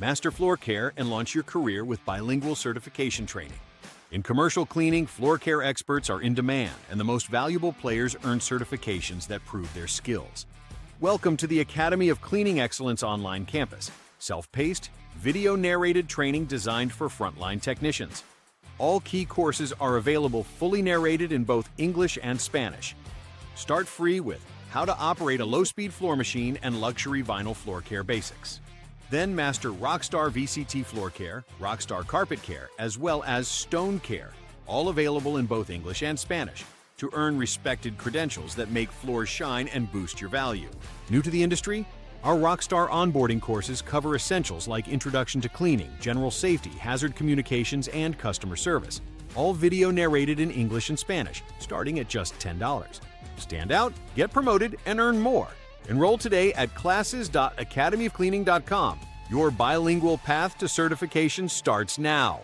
Master floor care, and launch your career with bilingual certification training. In commercial cleaning, floor care experts are in demand, and the most valuable players earn certifications that prove their skills. Welcome to the Academy of Cleaning Excellence online campus. Self-paced, video-narrated training designed for frontline technicians. All key courses are available fully narrated in both English and Spanish. Start free with how to operate a low-speed floor machine and luxury vinyl floor care basics. Then master Rock Star VCT floor care, Rock Star carpet care, as well as stone care, all available in both English and Spanish, to earn respected credentials that make floors shine and boost your value. New to the industry? Our Rock Star Onboarding courses cover essentials like introduction to cleaning, general safety, hazard communications, and customer service. All video narrated in English and Spanish, starting at just $10. Stand out, get promoted, and earn more. Enroll today at classes.academyofcleaning.com. Your bilingual path to certification starts now.